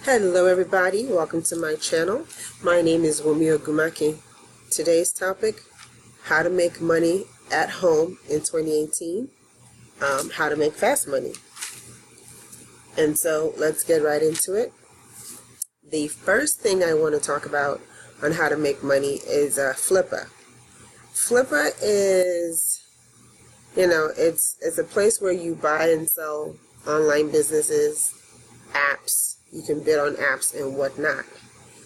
Hello everybody, welcome to my channel. My name is Wumi Ogumaki. Today's topic, how to make money at home in 2018, how to make fast money. And so let's get right into it. The first thing I want to talk about on how to make money is Flippa. Flippa is, it's a place where you buy and sell online businesses, apps. You can bid on apps and whatnot.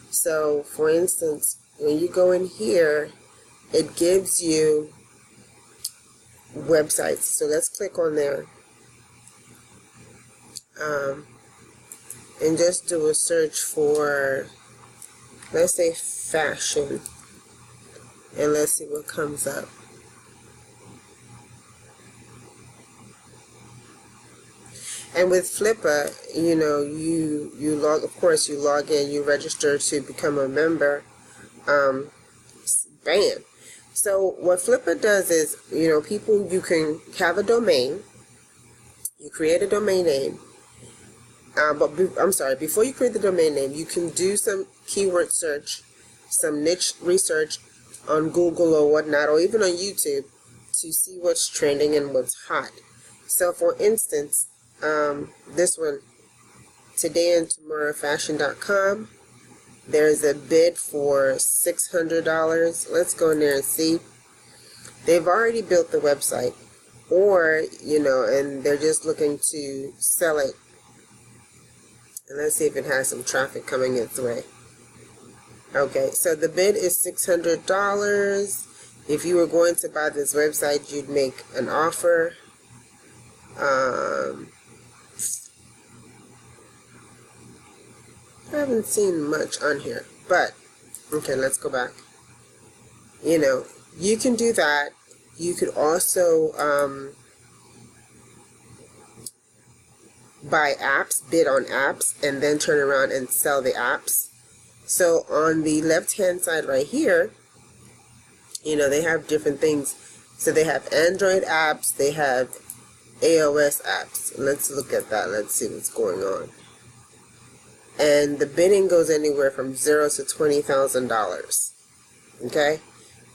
So, for instance, when you go in here, it gives you websites. So let's click on there and just do a search for, let's say, fashion, and let's see what comes up. And with Flippa, you log, of course, you log in, you register to become a member. Bam. So what Flippa does is, people, you can have a domain, you create a domain name, before you create the domain name, you can do some keyword search, some niche research on Google or whatnot, or even on YouTube to see what's trending and what's hot. So for instance, this one, todayandtomorrowfashion.com, there's a bid for $600. Let's go in there and see. They've already built the website, or, and they're just looking to sell it. And let's see if it has some traffic coming its way. Okay, so the bid is $600. If you were going to buy this website, you'd make an offer. I haven't seen much on here, but okay, let's go back. You can do that. You could also buy apps, bid on apps, and then turn around and sell the apps. So on the left-hand side right here, they have different things. So they have Android apps, they have iOS apps. Let's look at that. Let's see what's going on. And the bidding goes anywhere from $0 to $20,000. Okay,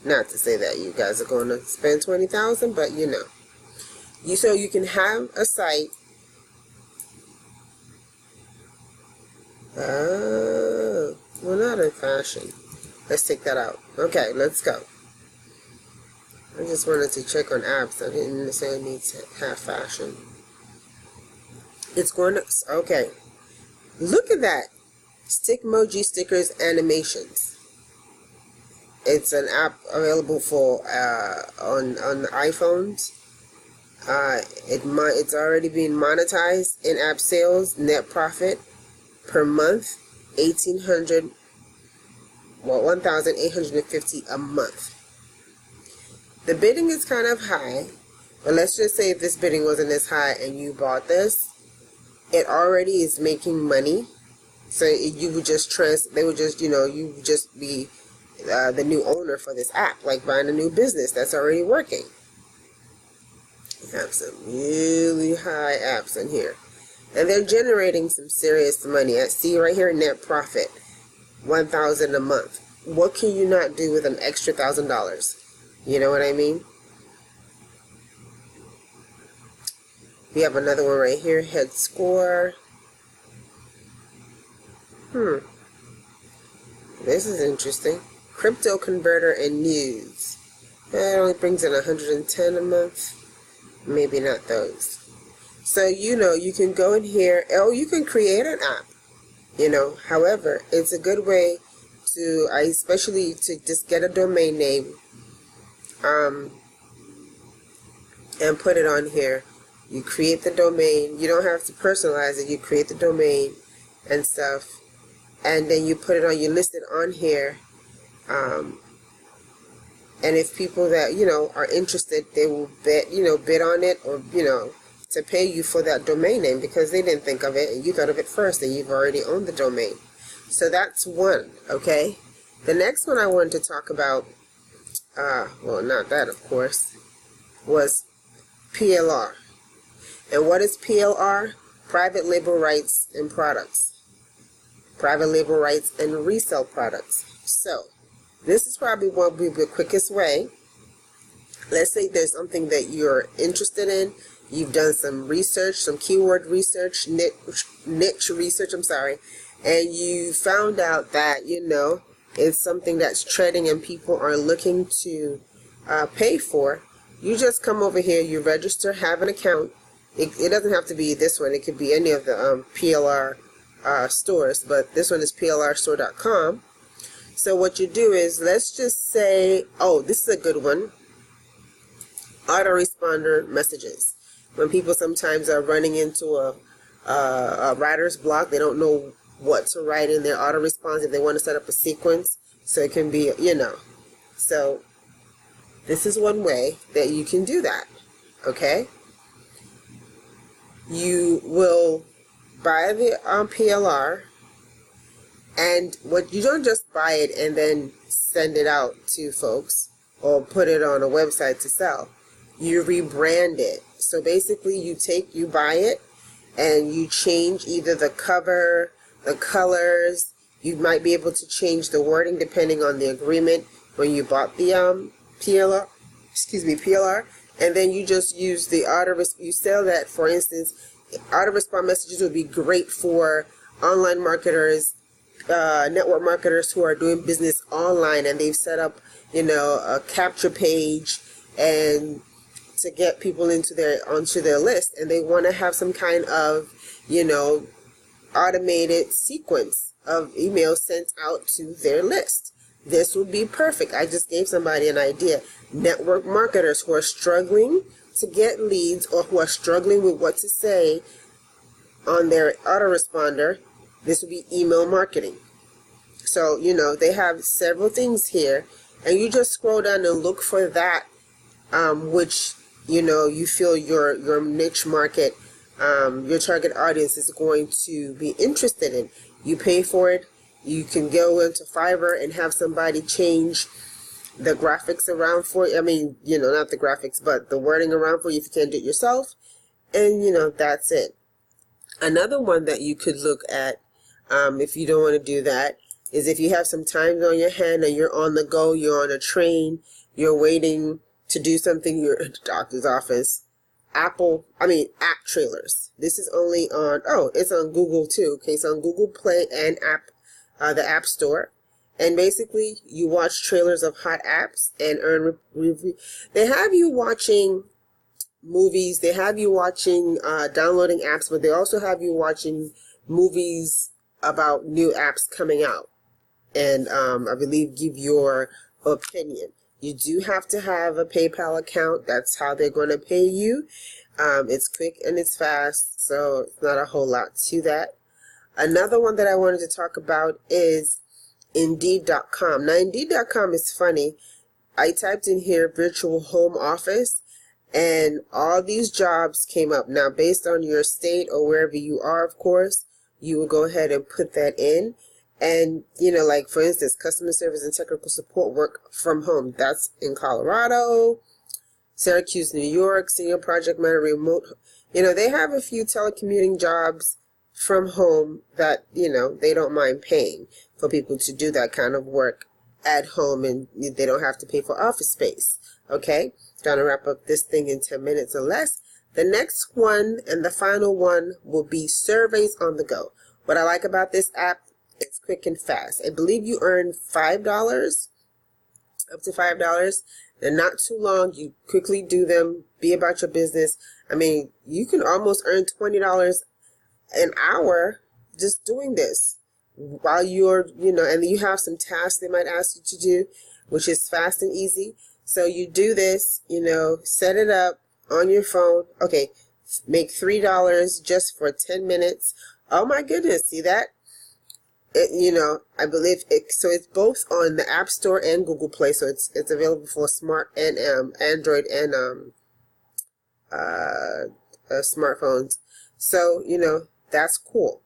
not to say that you guys are going to spend $20,000, but so you can have a site. We're not in fashion. Let's take that out. Okay, let's go. I just wanted to check on apps. I didn't necessarily need to have fashion. It's going to, okay. Look at that. Stickmoji Stickers Animations. It's an app available for on the iPhones. It's already being monetized. In-app sales, net profit per month, $1,850 a month. The bidding is kind of high, but let's just say if this bidding wasn't as high and you bought this, it already is making money. So you would just you would just be the new owner for this app, like buying a new business that's already working. You have some really high apps in here, and they're generating some serious money. I see right here, net profit, $1,000 a month. What can you not do with an extra $1,000? You know what I mean? We have another one right here, Head Score. This is interesting. Crypto Converter and News. It only brings in 110 a month. Maybe not those. So, you can go in here. Oh, you can create an app. However, it's a good way to, especially to just get a domain name, and put it on here. You create the domain. You don't have to personalize it. You create the domain and stuff, and then you put it on. You list it on here, and if people that are interested, they will bid on it, or to pay you for that domain name because they didn't think of it and you thought of it first, and you've already owned the domain. So that's one. Okay. The next one I wanted to talk about, well, not that, of course, was PLR. And what is PLR? Private label rights and products. private label rights, and resell products. So this is probably one be the quickest way. Let's say there's something that you're interested in. You've done some research, some keyword research, niche research, and you found out that, it's something that's trending and people are looking to pay for. You just come over here, you register, have an account. It doesn't have to be this one. It could be any of the PLR stores, but this one is plrstore.com. So what you do is, let's just say, oh, this is a good one, autoresponder messages. When people sometimes are running into a writer's block, they don't know what to write in their autorespons if they want to set up a sequence. So it can be, So this is one way that you can do that, okay? You will buy the PLR, and what you don't just buy it and then send it out to folks or put it on a website to sell. You rebrand it. So basically you buy it and you change either the cover, the colors. You might be able to change the wording depending on the agreement when you bought the PLR, and then you just use the you sell that. For instance, autorespond messages would be great for online marketers, network marketers who are doing business online and they've set up, a capture page and to get people onto their list, and they want to have some kind of, automated sequence of emails sent out to their list. This would be perfect. I just gave somebody an idea. Network marketers who are struggling to get leads or who are struggling with what to say on their autoresponder, this would be email marketing. So, they have several things here, and you just scroll down and look for that which, you feel your niche market, your target audience is going to be interested in. You pay for it. You can go into Fiverr and have somebody change the graphics around for you. I mean, not the graphics, but the wording around for you if you can't do it yourself. And, that's it. Another one that you could look at, if you don't want to do that, is if you have some time on your hand and you're on the go, you're on a train, you're waiting to do something, you're at the doctor's office. App trailers. This is only on, it's on Google too. Okay, it's on Google Play and the App Store. And basically, you watch trailers of hot apps and earn review. They have you watching movies. They have you watching, downloading apps, but they also have you watching movies about new apps coming out. And I believe give your opinion. You do have to have a PayPal account. That's how they're going to pay you. It's quick and it's fast, so it's not a whole lot to that. Another one that I wanted to talk about is Indeed.com. Now, Indeed.com is funny. I typed in here virtual home office, and all these jobs came up. Now, based on your state or wherever you are, of course, you will go ahead and put that in. And, like, for instance, customer service and technical support work from home. That's in Colorado, Syracuse, New York, senior project manager, remote. They have a few telecommuting jobs from home that, they don't mind paying for people to do that kind of work at home, and they don't have to pay for office space. Okay? Trying to wrap up this thing in 10 minutes or less. The next one and the final one will be surveys on the go. What I like about this app, it's quick and fast. I believe you earn $5, up to $5. They're not too long. You quickly do them. Be about your business. I mean, you can almost earn $20 an hour just doing this while you're, and you have some tasks they might ask you to do, which is fast and easy. So you do this, set it up on your phone. Okay, make $3 just for 10 minutes. Oh my goodness, see that? I believe it, so it's both on the App Store and Google Play, so it's available for smart and Android and smartphones. So that's cool.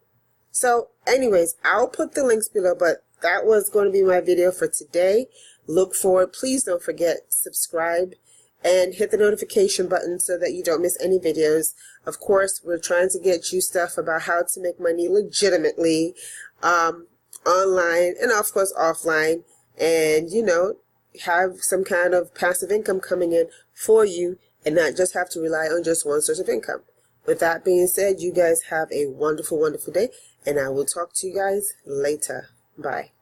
So anyways, I'll put the links below, but that was going to be my video for today. Look forward. Please don't forget, subscribe and hit the notification button so that you don't miss any videos. Of course, we're trying to get you stuff about how to make money legitimately, online and of course offline, and have some kind of passive income coming in for you and not just have to rely on just one source of income. With that being said, you guys have a wonderful, wonderful day, and I will talk to you guys later. Bye.